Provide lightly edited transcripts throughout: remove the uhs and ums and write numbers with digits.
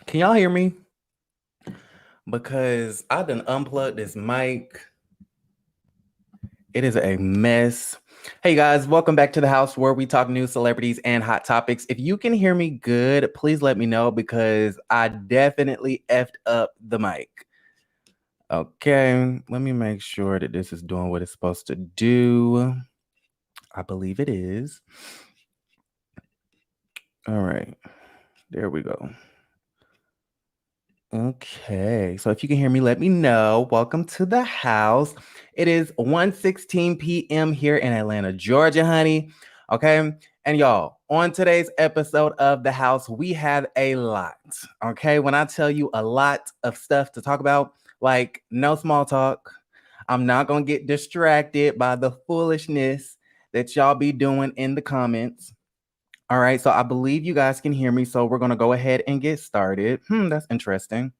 Can y'all hear me? Because I done unplugged this mic. It is a mess. Hey guys, welcome back to the house where we talk news, celebrities, and hot topics. If you can hear me good, please let me know because I definitely effed up the mic. Okay, let me make sure that this is doing what it's supposed to do. I believe it is. All right, there we go. Okay, so if you can hear me, let me know. Welcome to the house. It is 1:16 p.m. here in Atlanta, Georgia, honey. Okay, and y'all, on today's episode of the house, we have a lot. Okay, when I tell you a lot of stuff to talk about, like no small talk, I'm not gonna get distracted by the foolishness that y'all be doing in the comments. All right, so I believe you guys can hear me, so we're gonna go ahead and get started. That's interesting.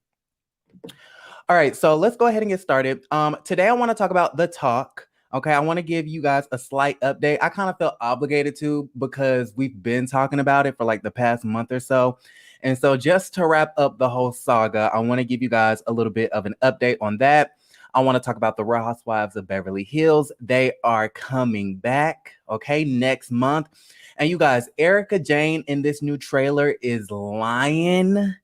All right, so let's go ahead and get started. Today I want to talk about the talk. Okay, I want to give you guys a slight update. I kind of felt obligated to because we've been talking about it for like the past month or so. And so just to wrap up the whole saga, I want to give you guys a little bit of an update on that. I want to talk about the Real Housewives of Beverly Hills. They are coming back, okay, next month. And you guys, Erika Jayne in this new trailer is lying.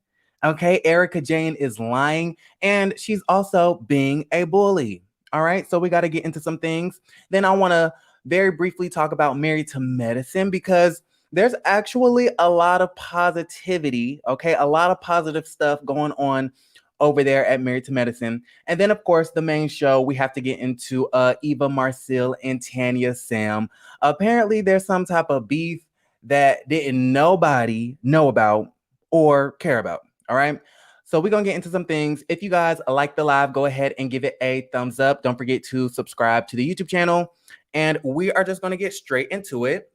Okay, Erika Jayne is lying and she's also being a bully. All right, so we got to get into some things. Then I want to very briefly talk about Married to Medicine because there's actually a lot of positivity, okay, a lot of positive stuff going on over there at Married to Medicine. And then, of course, the main show, we have to get into Eva Marcille and Tanya Sam. Apparently, there's some type of beef that didn't nobody know about or care about. All right. So we're going to get into some things. If you guys like the live, go ahead and give it a thumbs up. Don't forget to subscribe to the YouTube channel. And we are just going to get straight into it.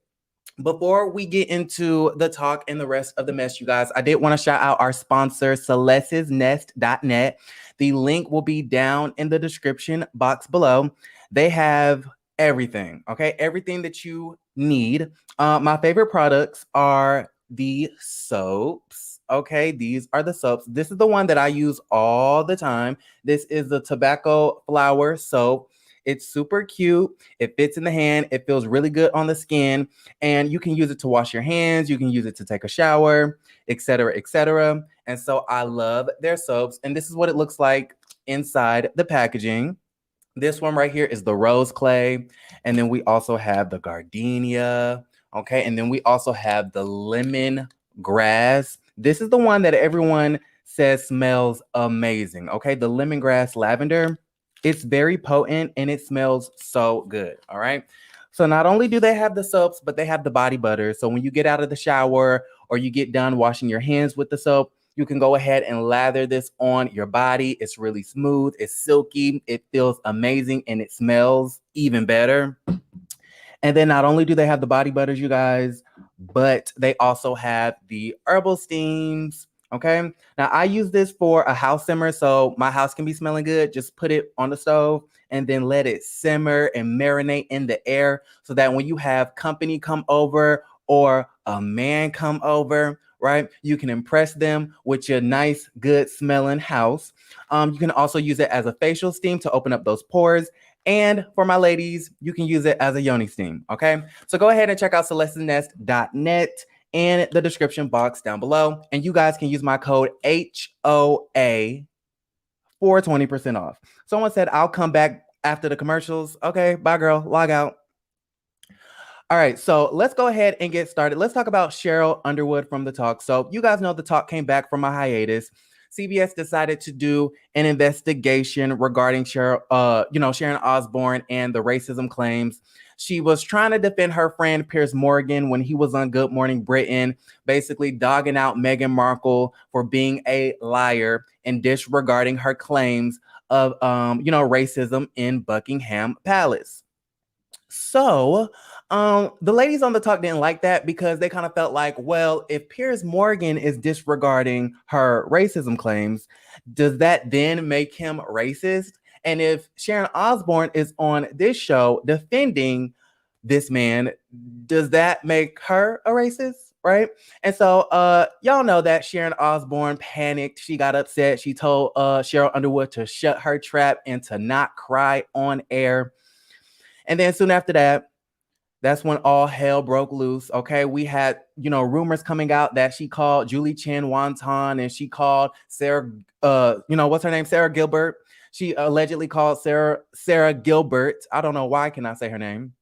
Before we get into the talk and the rest of the mess, you guys, I did want to shout out our sponsor, celestesnest.net. The link will be down in the description box below. They have everything, okay? Everything that you need. My favorite products are the soaps. Okay, these are the soaps. This is the one that I use all the time. This is the tobacco flower soap. It's super cute. It fits in the hand. It feels really good on the skin. And you can use it to wash your hands. You can use it to take a shower, etc., etc. And so I love their soaps. And this is what it looks like inside the packaging. This one right here is the rose clay. And then we also have the gardenia. Okay. And then we also have the lemon grass. This is the one that everyone says smells amazing. Okay. The lemongrass lavender. It's very potent and it smells so good. All right. So not only do they have the soaps, but they have the body butter. So when you get out of the shower or you get done washing your hands with the soap, you can go ahead and lather this on your body. It's really smooth. It's silky. It feels amazing and it smells even better. And then not only do they have the body butters, you guys, but they also have the herbal steams. Okay. Now I use this for a house simmer. So my house can be smelling good. Just put it on the stove and then let it simmer and marinate in the air so that when you have company come over or a man come over, right, you can impress them with your nice, good smelling house. You can also use it as a facial steam to open up those pores. And for my ladies, you can use it as a yoni steam. Okay. So go ahead and check out celestesnest.net in the description box down below. And you guys can use my code HOA for 20% off. Someone said, I'll come back after the commercials. Okay. Bye, girl. Log out. All right, so let's go ahead and get started. Let's talk about Cheryl Underwood from The Talk. So you guys know The Talk came back from a hiatus. CBS decided to do an investigation regarding Sharon Osbourne and the racism claims. She was trying to defend her friend Piers Morgan when he was on Good Morning Britain, basically dogging out Meghan Markle for being a liar and disregarding her claims of racism in Buckingham Palace. So, the ladies on The Talk didn't like that because they kind of felt like, well, if Piers Morgan is disregarding her racism claims, does that then make him racist? And if Sharon Osbourne is on this show defending this man, does that make her a racist? right? And so y'all know that Sharon Osbourne panicked. She got upset. She told Cheryl Underwood to shut her trap and to not cry on air. And then soon after that, that's when all hell broke loose. Okay. We had, rumors coming out that she called Julie Chen Wonton and she called Sarah, what's her name? Sarah Gilbert. She allegedly called Sarah Gilbert. I don't know why I cannot say her name,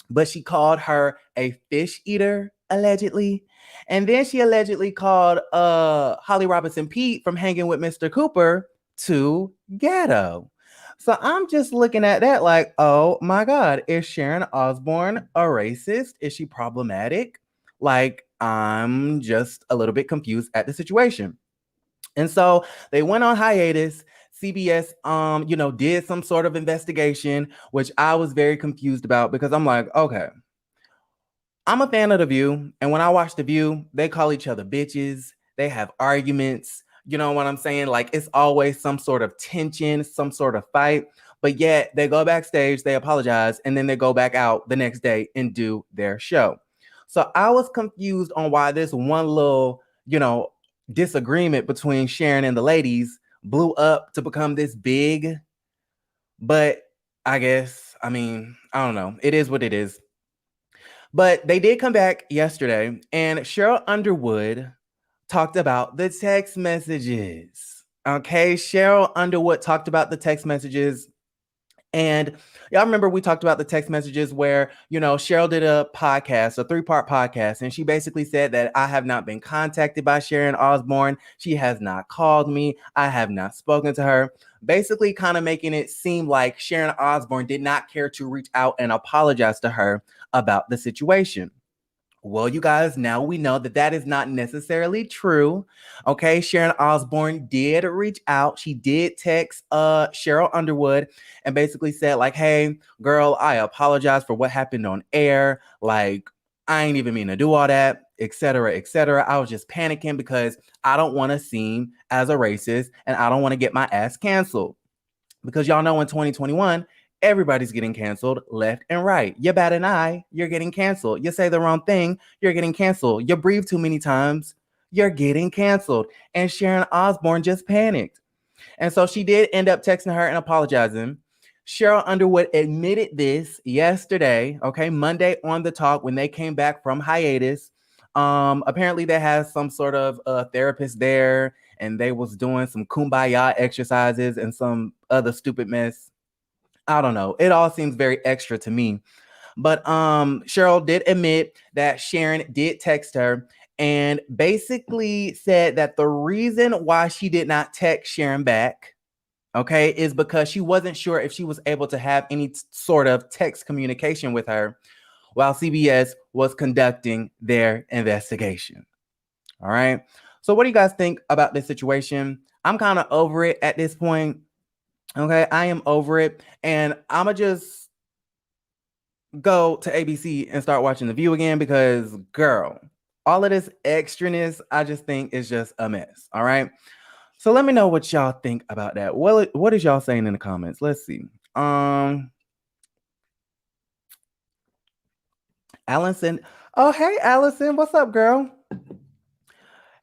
but she called her a fish eater, allegedly. And then she allegedly called Holly Robinson Pete from Hanging with Mr. Cooper to ghetto. So I'm just looking at that like, oh my God, is Sharon Osbourne a racist? Is she problematic? Like, I'm just a little bit confused at the situation. And so they went on hiatus. CBS, did some sort of investigation, which I was very confused about because I'm like, okay, I'm a fan of The View. And when I watch The View, they call each other bitches. They have arguments. You know what I'm saying? Like it's always some sort of tension, some sort of fight. But yet they go backstage, they apologize, and then they go back out the next day and do their show. So I was confused on why this one little, disagreement between Sharon and the ladies blew up to become this big. But I guess, I don't know. It is what it is. But they did come back yesterday, and Cheryl Underwood talked about the text messages. Okay, Cheryl Underwood talked about the text messages. And y'all remember we talked about the text messages where, Cheryl did a podcast, a 3-part podcast, and she basically said that I have not been contacted by Sharon Osbourne. She has not called me. I have not spoken to her. Basically, kind of making it seem like Sharon Osbourne did not care to reach out and apologize to her about the situation. Well, you guys, now we know that that is not necessarily true. Okay, Sharon Osbourne did reach out. She did text Cheryl Underwood and basically said like, "Hey, girl, I apologize for what happened on air. Like, I ain't even mean to do all that, etc., etc. I was just panicking because I don't want to seem as a racist and I don't want to get my ass canceled." Because y'all know in 2021, everybody's getting canceled left and right. You bat an eye, you're getting canceled. You say the wrong thing, you're getting canceled. You breathe too many times, you're getting canceled. And Sharon Osbourne just panicked. And so she did end up texting her and apologizing. Cheryl Underwood admitted this yesterday, okay, Monday on The Talk when they came back from hiatus. Apparently they had some sort of therapist there and they was doing some kumbaya exercises and some other stupid mess. I don't know. It all seems very extra to me. But Cheryl did admit that Sharon did text her and basically said that the reason why she did not text Sharon back, okay, is because she wasn't sure if she was able to have any sort of text communication with her while CBS was conducting their investigation. All right. So what do you guys think about this situation? I'm kind of over it at this point. Okay, I am over it. And I'ma just go to ABC and start watching The View again because, girl, all of this extraness, I just think is just a mess. All right. So let me know what y'all think about that. What is y'all saying in the comments? Let's see. Allison. Oh, hey, Allison. What's up, girl?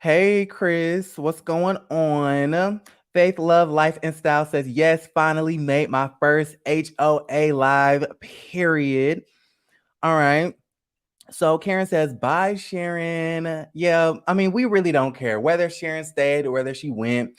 Hey, Chris. What's going on? Faith, Love, Life, and Style says, yes, finally made my first HOA live, period. All right. So Karen says, bye, Sharon. Yeah, we really don't care whether Sharon stayed or whether she went.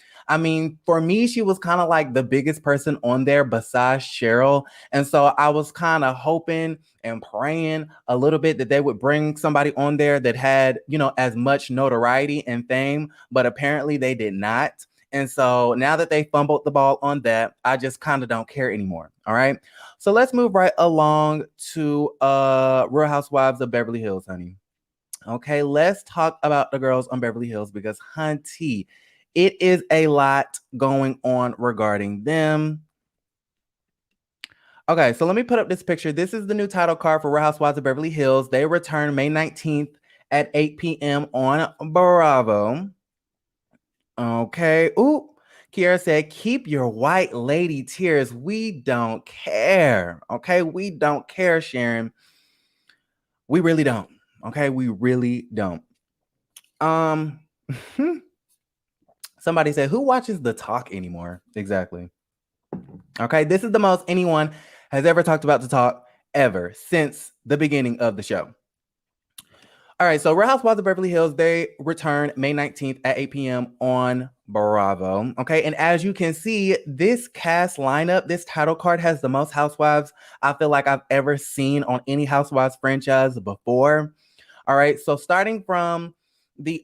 For me, she was kind of like the biggest person on there besides Cheryl. And so I was kind of hoping and praying a little bit that they would bring somebody on there that had, as much notoriety and fame, but apparently they did not. And so now that they fumbled the ball on that, I just kind of don't care anymore. All right. So let's move right along to Real Housewives of Beverly Hills, honey. Okay, let's talk about the girls on Beverly Hills because, hunty, it is a lot going on regarding them. Okay, so let me put up this picture. This is the new title card for Real Housewives of Beverly Hills. They return May 19th at 8 p.m. on Bravo. Okay. Ooh, Kiara said, keep your white lady tears. We don't care. Okay. We don't care, Sharon. We really don't. Okay. We really don't. Um, somebody said, who watches The Talk anymore? Exactly. Okay, this is the most anyone has ever talked about The Talk ever since the beginning of the show. All right, so Real Housewives of Beverly Hills, they return May 19th at 8 p.m. on Bravo. Okay, and as you can see, this cast lineup, this title card has the most housewives I feel like I've ever seen on any Housewives franchise before. All right, so starting from the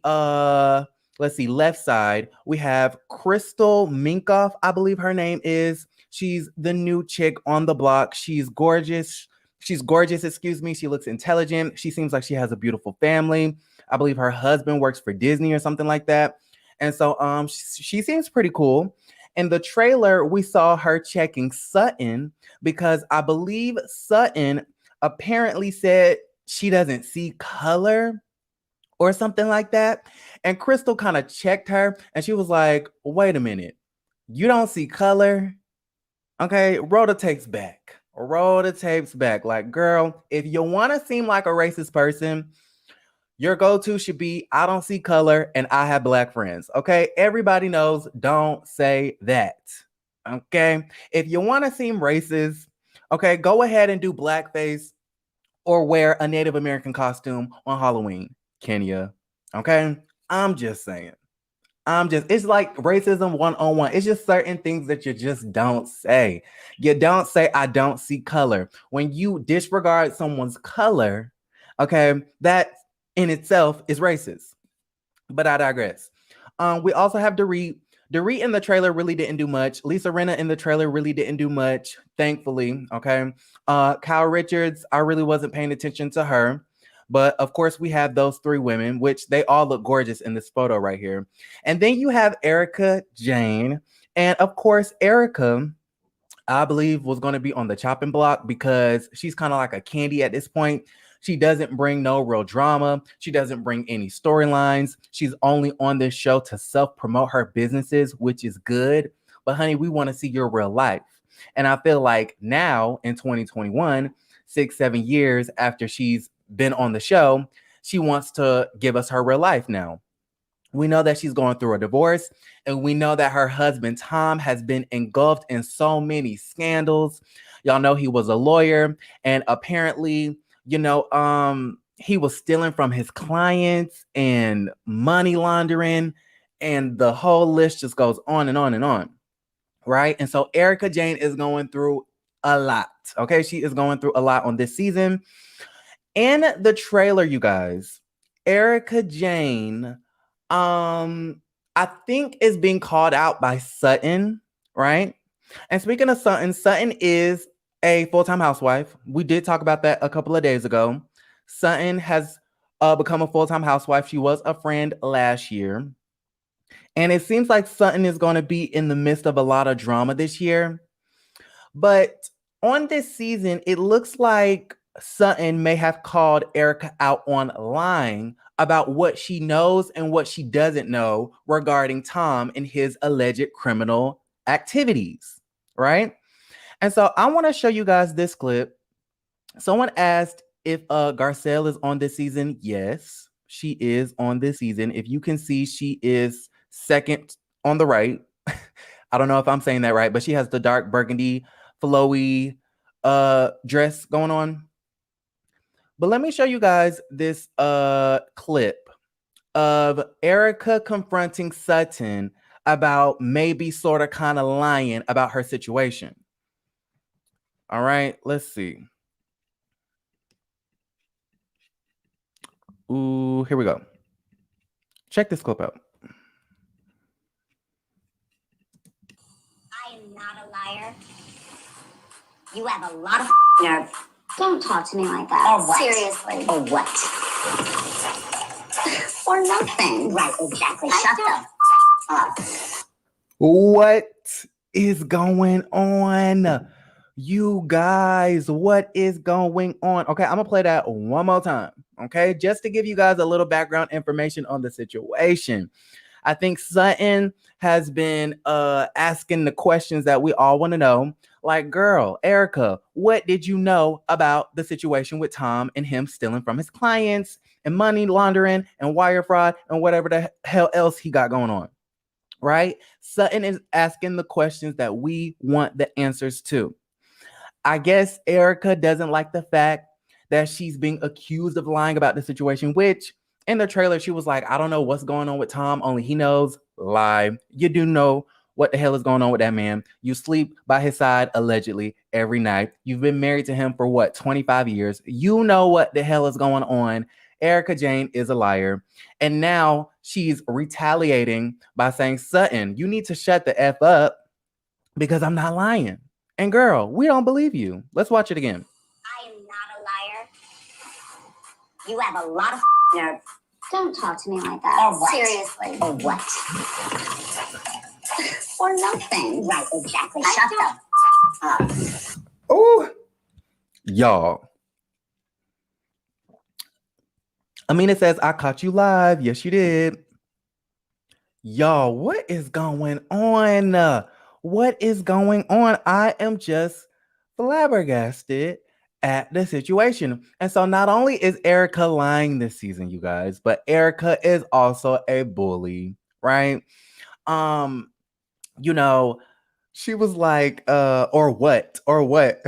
let's see, left side, we have Crystal Minkoff, I believe her name is. She's the new chick on the block. She's gorgeous. She's gorgeous, excuse me. She looks intelligent. She seems like she has a beautiful family. I believe her husband works for Disney or something like that. And so she seems pretty cool. In the trailer, we saw her checking Sutton because I believe Sutton apparently said she doesn't see color or something like that. And Crystal kind of checked her and she was like, wait a minute, you don't see color? Okay, roll the tapes back. Roll the tapes back. Like, girl, if you want to seem like a racist person, your go-to should be, I don't see color and I have black friends. Okay, everybody knows, don't say that. Okay, if you want to seem racist, okay, go ahead and do blackface or wear a Native American costume on Halloween, Kenya. Okay, I'm just saying. It's like racism 101. It's just certain things that you just don't say. You don't say, I don't see color. When you disregard someone's color, okay, that in itself is racist. But I digress. We also have Dorit. Dorit in the trailer really didn't do much. Lisa Rinna in the trailer really didn't do much, thankfully. Okay. Kyle Richards, I really wasn't paying attention to her. But of course, we have those three women, which they all look gorgeous in this photo right here. And then you have Erika Jayne. And of course, Erika, I believe, was going to be on the chopping block because she's kind of like a candy at this point. She doesn't bring no real drama. She doesn't bring any storylines. She's only on this show to self-promote her businesses, which is good. But honey, we want to see your real life. And I feel like now in 2021, 6-7 years after she's been on the show, she wants to give us her real life now. We know that she's going through a divorce, and we know that her husband, Tom, has been engulfed in so many scandals. Y'all know he was a lawyer, and apparently, he was stealing from his clients and money laundering, and the whole list just goes on and on and on. Right. And so Erika Jayne is going through a lot. Okay. She is going through a lot on this season. In the trailer, you guys, Erika Jayne, I think is being called out by Sutton, right? And speaking of Sutton, Sutton is a full-time housewife. We did talk about that a couple of days ago. Sutton has become a full-time housewife. She was a friend last year. And it seems like Sutton is going to be in the midst of a lot of drama this year. But on this season, it looks like Sutton may have called Erika out online about what she knows and what she doesn't know regarding Tom and his alleged criminal activities, right? And so I want to show you guys this clip. Someone asked if Garcelle is on this season. Yes, she is on this season. If you can see, she is second on the right. I don't know if I'm saying that right, but she has the dark burgundy, flowy dress going on. But let me show you guys this clip of Erika confronting Sutton about maybe sort of kind of lying about her situation. All right, let's see. Ooh, here we go. Check this clip out. I am not a liar. You have a lot of nerve. Don't talk to me like that. Or what? Seriously. Or what? Or nothing. Right, exactly. Shut up. What is going on? You guys, what is going on? Okay, I'm gonna play that one more time. Okay, just to give you guys a little background information on the situation. I think Sutton has been asking the questions that we all want to know. Like, girl, Erika, what did you know about the situation with Tom and him stealing from his clients and money laundering and wire fraud and whatever the hell else he got going on, right? Sutton is asking the questions that we want the answers to. I guess Erika doesn't like the fact that she's being accused of lying about the situation, which in the trailer, she was like, I don't know what's going on with Tom, only he knows. Lie. You do know what the hell is going on with that man. You sleep by his side allegedly every night. You've been married to him for what, 25 years? You know what the hell is going on. Erika Jayne is a liar. And now she's retaliating by saying, Sutton, you need to shut the F up because I'm not lying. And girl, we don't believe you. Let's watch it again. I am not a liar. You have a lot of nerve. Don't talk to me like that. Or what? Seriously. Or what? Or nothing. Right, exactly. Shut up. Oh, y'all. Amina says, I caught you live. Yes, you did. Y'all, what is going on? What is going on? I am just flabbergasted at the situation. And so not only is Erika lying this season, you guys, but Erika is also a bully, right? You know, she was like, or what? Or what?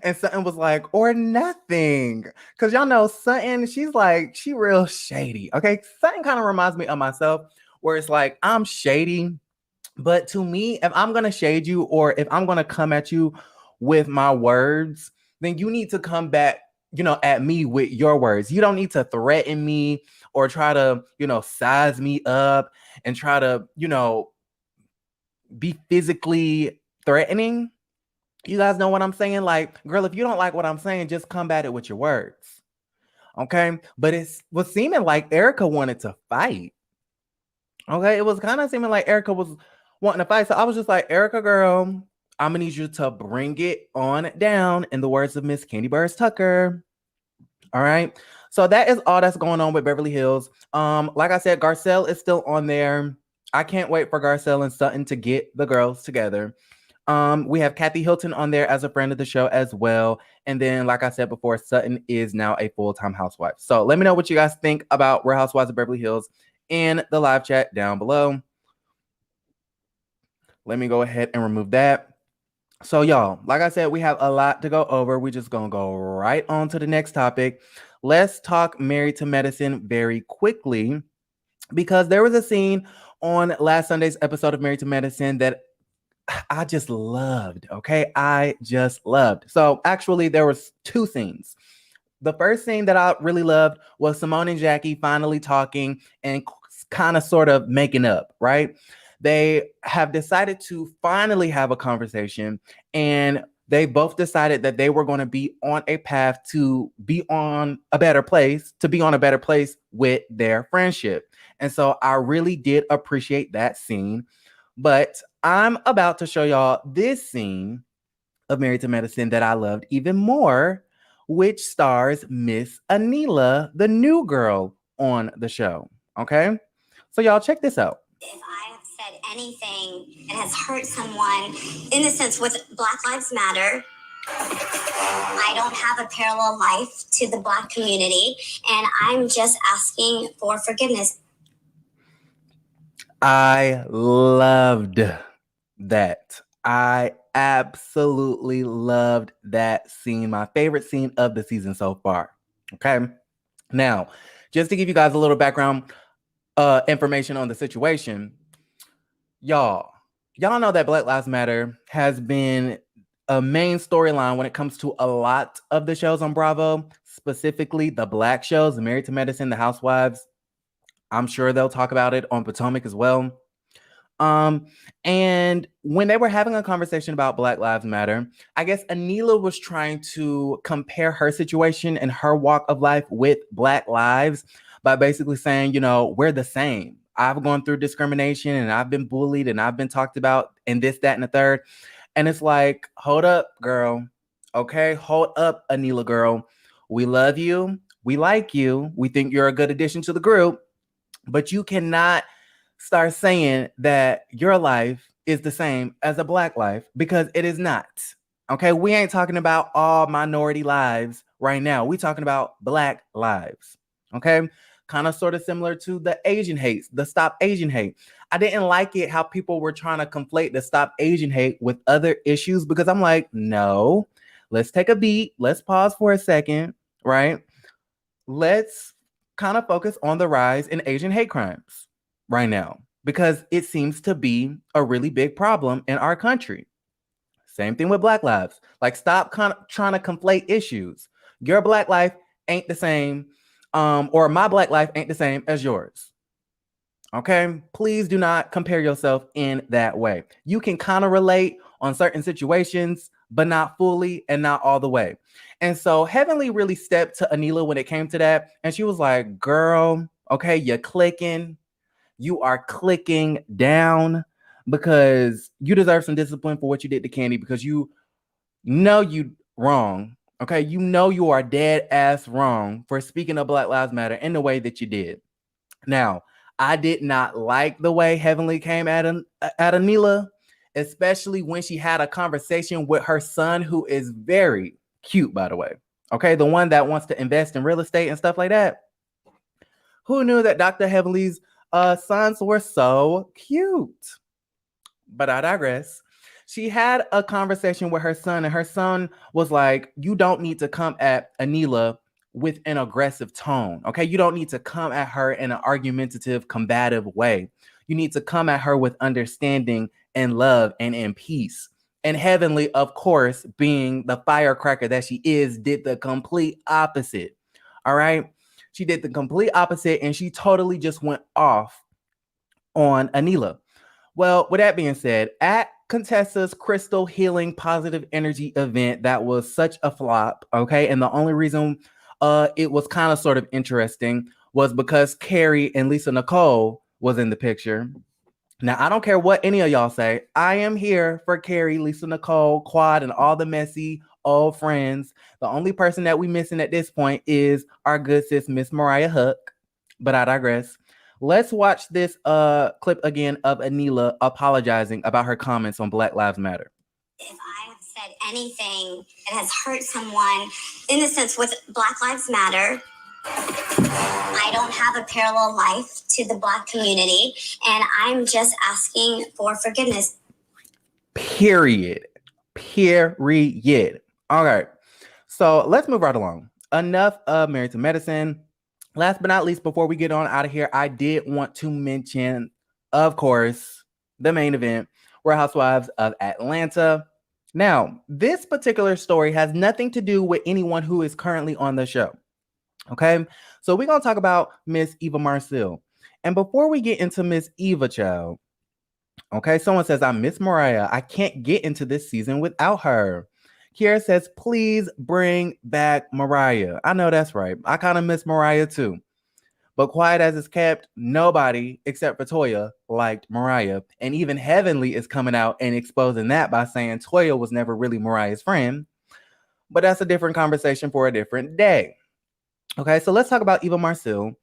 And Sutton was like, or nothing. Cause y'all know Sutton, she's like, she real shady. Okay. Sutton kind of reminds me of myself, where it's like, I'm shady. But to me, if I'm gonna shade you or if I'm gonna come at you with my words, then you need to come back, at me with your words. You don't need to threaten me or try to, size me up and try to, be physically threatening. You guys know what I'm saying? Like, girl, if you don't like what I'm saying, just come at it with your words. Okay. But it was seeming like Erika wanted to fight. Okay. It was kind of seeming like Erika was wanting to fight. So I was just like, Erika, girl, I'm gonna need you to bring it on down, in the words of Miss Candy Burrs Tucker. All right. So that is all that's going on with Beverly Hills. Like I said, Garcelle is still on there. I can't wait for Garcelle and Sutton to get the girls together. We have Kathy Hilton on there as a friend of the show as well. And then, like I said before, Sutton is now a full-time housewife. So let me know what you guys think about Real Housewives of Beverly Hills in the live chat down below. Let me go ahead and remove that. So y'all, like I said, we have a lot to go over. We're just going to go right on to the next topic. Let's talk Married to Medicine very quickly, because there was a scene on last Sunday's episode of Married to Medicine that I just loved. Okay. I just loved. So actually there was two scenes. The first scene that I really loved was Simone and Jackie finally talking and kind of sort of making up, right? They have decided to finally have a conversation, and they both decided that they were going to be on a path to be on a better place, with their friendship. And so I really did appreciate that scene. But I'm about to show y'all this scene of Married to Medicine that I loved even more, which stars Miss Anila, the new girl on the show. Okay? So y'all check this out. If I have said anything that has hurt someone, in the sense with Black Lives Matter, I don't have a parallel life to the Black community, and I'm just asking for forgiveness. I loved that. I absolutely loved that scene. My favorite scene of the season so far. Okay. Now, just to give you guys a little background information on the situation, y'all know that Black Lives Matter has been a main storyline when it comes to a lot of the shows on Bravo, specifically the Black shows, Married to Medicine, The Housewives. I'm sure they'll talk about it on Potomac as well. And when they were having a conversation about Black Lives Matter, I guess Anila was trying to compare her situation and her walk of life with Black lives by basically saying, we're the same. I've gone through discrimination and I've been bullied and I've been talked about and this, that, and the third. And it's like, hold up, girl. Okay, hold up, Anila girl. We love you. We like you. We think you're a good addition to the group. But you cannot start saying that your life is the same as a Black life, because it is not. Okay, we ain't talking about all minority lives right now. We talking about Black lives. Okay, kind of sort of similar to the Asian hate, the Stop Asian Hate. I didn't like it how people were trying to conflate the Stop Asian Hate with other issues because I'm like, no, let's take a beat, let's pause for a second, right? Let's kind of focus on the rise in Asian hate crimes right now because it seems to be a really big problem in our country. Same thing with Black lives. Like, stop trying to conflate issues. Your Black life ain't the same, or my Black life ain't the same as yours. Okay? Please do not compare yourself in that way. You can kind of relate on certain situations, but not fully and not all the way. And so Heavenly really stepped to Anila when it came to that. And she was like, girl, okay, you're clicking. You are clicking down because you deserve some discipline for what you did to Candy because you know you wrong. Okay, you know you are dead ass wrong for speaking of Black Lives Matter in the way that you did. Now, I did not like the way Heavenly came at Anila, especially when she had a conversation with her son, who is very cute, by the way. Okay, the one that wants to invest in real estate and stuff like that. Who knew that Dr. Heavenly's sons were so cute? But I digress. She had a conversation with her son, and her son was like, you don't need to come at Anila with an aggressive tone. Okay. You don't need to come at her in an argumentative, combative way. You need to come at her with understanding and love and in peace. And Heavenly, of course, being the firecracker that she is, did the complete opposite. All right. She did the complete opposite and she totally just went off on Anila. Well, with that being said, at Contessa's Crystal Healing Positive Energy event, that was such a flop, okay? And the only reason it was kind of sort of interesting was because Carrie and Lisa Nicole was in the picture. Now, I don't care what any of y'all say. I am here for Carrie, Lisa Nicole, Quad, and all the messy old friends. The only person that we missing at this point is our good sis, Miss Mariah Hook. But I digress. Let's watch this clip again of Anila apologizing about her comments on Black Lives Matter. If I have said anything that has hurt someone, in the sense with Black Lives Matter, I don't have a parallel life to the Black community, and I'm just asking for forgiveness. Period. Period. All right. So let's move right along. Enough of Married to Medicine. Last but not least, before we get on out of here, I did want to mention, of course, the main event, Real Housewives of Atlanta. Now, this particular story has nothing to do with anyone who is currently on the show. Okay, so we're gonna talk about Miss Eva Marcille. And before we get into Miss Eva, child, okay, someone says, I miss Mariah. I can't get into this season without her. Kiera says, please bring back Mariah. I know that's right. I kind of miss Mariah too. But quiet as it's kept, nobody except for Toya liked Mariah. And even Heavenly is coming out and exposing that by saying Toya was never really Mariah's friend. But that's a different conversation for a different day. Okay, so let's talk about Eva Marcille.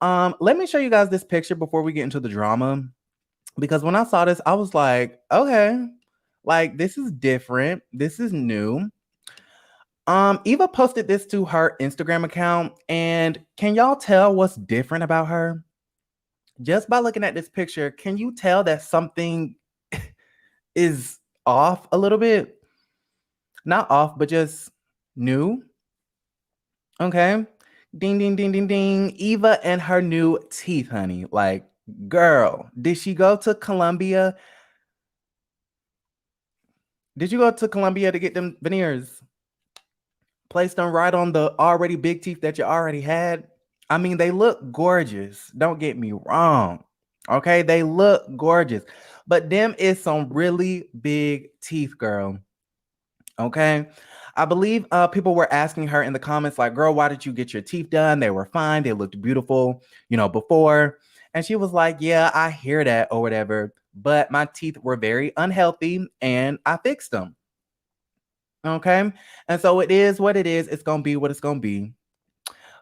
Let me show you guys this picture before we get into the drama. Because when I saw this, I was like, okay, like this is different. This is new. Eva posted this to her Instagram account, and can y'all tell what's different about her? Just by looking at this picture, can you tell that something is off a little bit? Not off, but just new. Okay. Ding, ding, ding, ding, ding. Eva and her new teeth, honey. Like, girl, did she go to Colombia? Did you go to Colombia to get them veneers? Place them right on the already big teeth that you already had. I mean, they look gorgeous. Don't get me wrong. Okay, they look gorgeous. But them is some really big teeth, girl. Okay. I believe people were asking her in the comments, like, girl, why did you get your teeth done? They were fine. They looked beautiful, before. And she was like, yeah, I hear that or whatever. But my teeth were very unhealthy and I fixed them. Okay. And so it is what it is. It's going to be what it's going to be.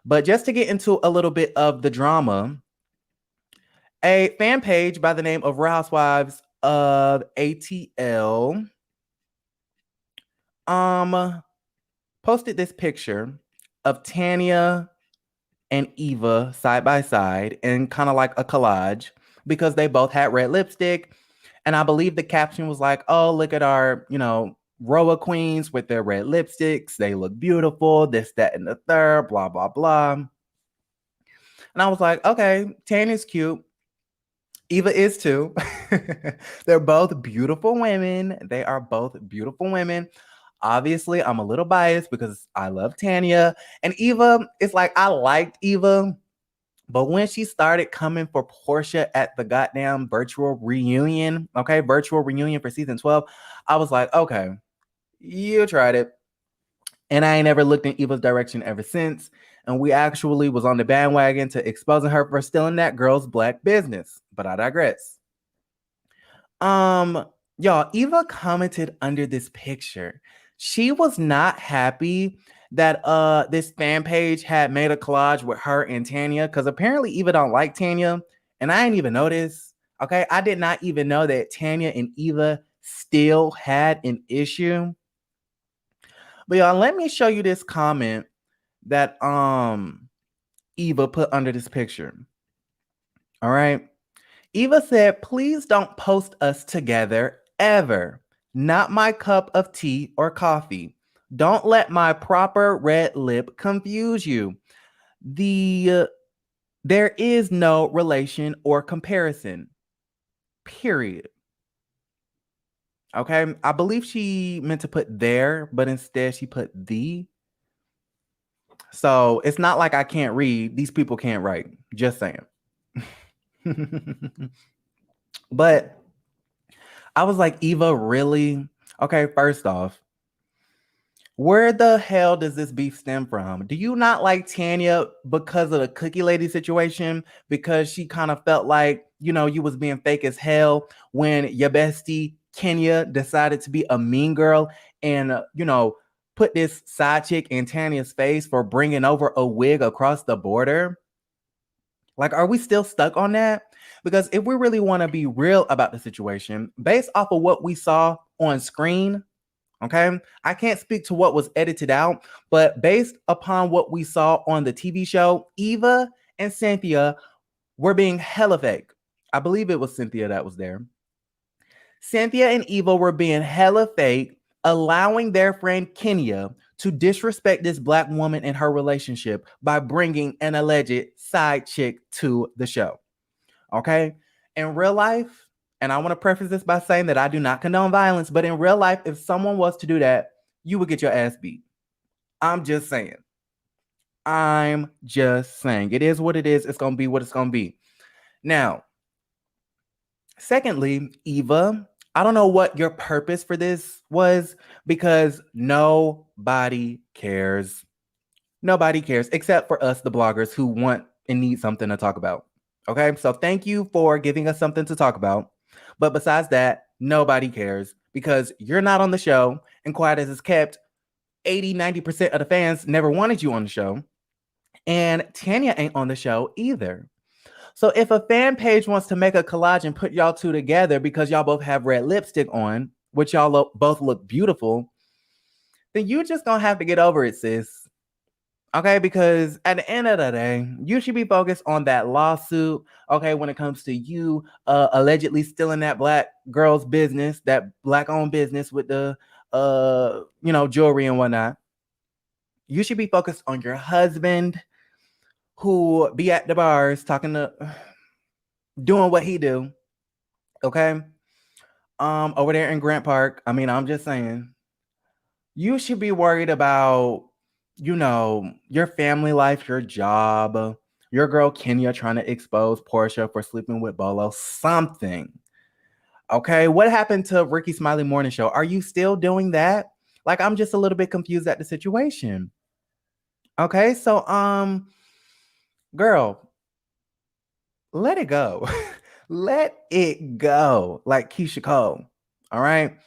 But just to get into a little bit of the drama, a fan page by the name of Real Housewives of ATL um posted this picture of Tanya and Eva side by side and kind of like a collage because they both had red lipstick. And I believe the caption was like, oh, look at our, RHOA queens with their red lipsticks. They look beautiful, this, that, and the third, blah, blah, blah. And I was like, okay, Tanya's cute. Eva is too. They're both beautiful women. They are both beautiful women. Obviously, I'm a little biased because I love Tanya. And Eva, it's like I liked Eva, but when she started coming for Portia at the goddamn virtual reunion, okay, virtual reunion for season 12, I was like, okay, you tried it. And I ain't ever looked in Eva's direction ever since. And we actually was on the bandwagon to exposing her for stealing that girl's black business. But I digress. Um, y'all, Eva commented under this picture. She was not happy that this fan page had made a collage with her and Tanya because apparently Eva don't like Tanya, and I didn't even notice. Okay, I did not even know that Tanya and Eva still had an issue. But y'all, let me show you this comment that Eva put under this picture. All right. Eva said, please don't post us together ever. Not my cup of tea or coffee. Don't let my proper red lip confuse you. There is no relation or comparison. Period. Okay. I believe she meant to put there, but instead she put the. So it's not like I can't read. These people can't write. Just saying. But I was like, Eva, really? Okay, first off, where the hell does this beef stem from? Do you not like Tanya because of the cookie lady situation? Because she kind of felt like, you was being fake as hell when your bestie Kenya decided to be a mean girl and, put this side chick in Tanya's face for bringing over a wig across the border? Like, are we still stuck on that? Because if we really want to be real about the situation, based off of what we saw on screen, okay, I can't speak to what was edited out, but based upon what we saw on the TV show, Eva and Cynthia were being hella fake. I believe it was Cynthia that was there. Cynthia and Eva were being hella fake, allowing their friend Kenya to disrespect this black woman in her relationship by bringing an alleged side chick to the show. Okay? In real life, and I want to preface this by saying that I do not condone violence, but in real life, if someone was to do that, you would get your ass beat. I'm just saying. I'm just saying. It is what it is. It's going to be what it's going to be. Now, secondly, Eva, I don't know what your purpose for this was because nobody cares. Nobody cares except for us, the bloggers who want and need something to talk about. Okay, so thank you for giving us something to talk about. But besides that, nobody cares because you're not on the show. And quiet as it's kept, 80-90% of the fans never wanted you on the show. And Tanya ain't on the show either. So if a fan page wants to make a collage and put y'all two together because y'all both have red lipstick on, which y'all both look beautiful, then you just gonna have to get over it, sis. Okay, because at the end of the day, you should be focused on that lawsuit. Okay, when it comes to you allegedly stealing that black girl's business, that black-owned business with the jewelry and whatnot. You should be focused on your husband, who be at the bars doing what he do. Okay, over there in Grant Park. I mean, I'm just saying, you should be worried about your family life, your job, your girl Kenya trying to expose Portia for sleeping with Bolo, something. Okay, what happened to Ricky Smiley Morning Show? Are you still doing that? Like, I'm just a little bit confused at the situation. Okay, so girl, let it go. Let it go. Like Keisha Cole. All right.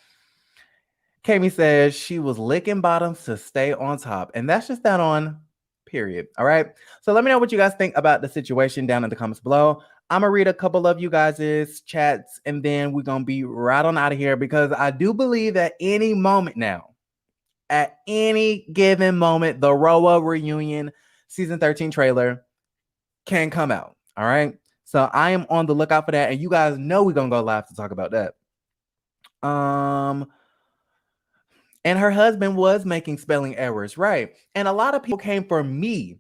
Kami says she was licking bottoms to stay on top. And that's just that on, period. All right. So let me know what you guys think about the situation down in the comments below. I'm going to read a couple of you guys' chats and then we're going to be right on out of here because I do believe at any moment now, at any given moment, the RHOA reunion season 13 trailer can come out. All right. So I am on the lookout for that. And you guys know we're going to go live to talk about that. And her husband was making spelling errors, right? And a lot of people came for me,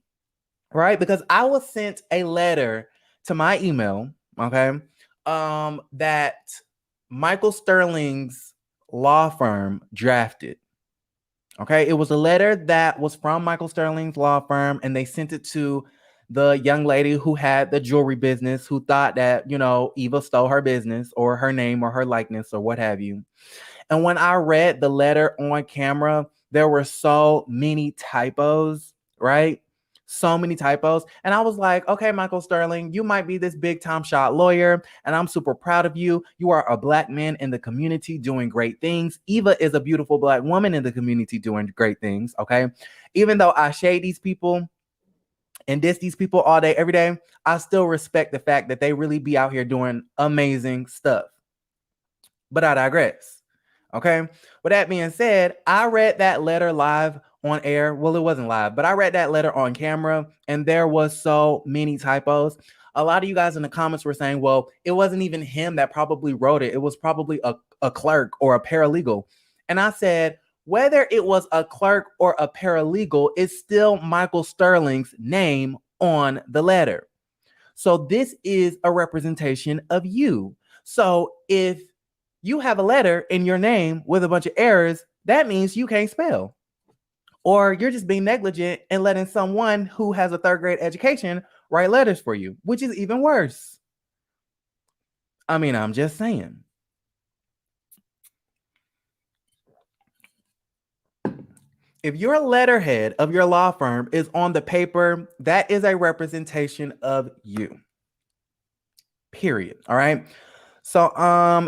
right? Because I was sent a letter to my email, okay, that Michael Sterling's law firm drafted. Okay, it was a letter that was from Michael Sterling's law firm, and they sent it to the young lady who had the jewelry business, who thought that, Eva stole her business or her name or her likeness or what have you. And when I read the letter on camera, there were so many typos, right? So many typos. And I was like, okay, Michael Sterling, you might be this big time shot lawyer, and I'm super proud of you. You are a Black man in the community doing great things. Eva is a beautiful Black woman in the community doing great things, okay? Even though I shade these people and diss these people all day, every day, I still respect the fact that they really be out here doing amazing stuff. But I digress. Okay. With that being said, I read that letter live on air. Well, it wasn't live, but I read that letter on camera, and there was so many typos. A lot of you guys in the comments were saying, well, it wasn't even him that probably wrote it. It was probably a clerk or a paralegal. And I said, whether it was a clerk or a paralegal, it's still Michael Sterling's name on the letter. So this is a representation of you. So if you have a letter in your name with a bunch of errors, that means you can't spell. Or you're just being negligent and letting someone who has a third grade education write letters for you, which is even worse. I mean, I'm just saying. If your letterhead of your law firm is on the paper, that is a representation of you. Period. All right. So,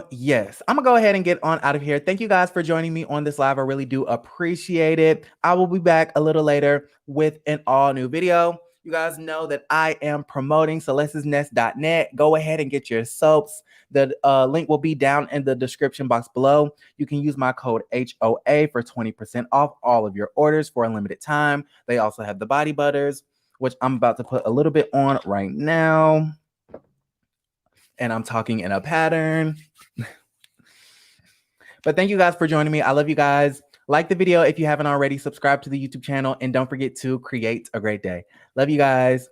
yes, I'm gonna go ahead and get on out of here. Thank you guys for joining me on this live. I really do appreciate it. I will be back a little later with an all new video. You guys know that I am promoting celestesnest.net. Go ahead and get your soaps. The link will be down in the description box below. You can use my code HOA for 20% off all of your orders for a limited time. They also have the body butters, which I'm about to put a little bit on right now. And I'm talking in a pattern. But thank you guys for joining me. I love you guys. Like the video if you haven't already. Subscribe to the YouTube channel. And don't forget to create a great day. Love you guys.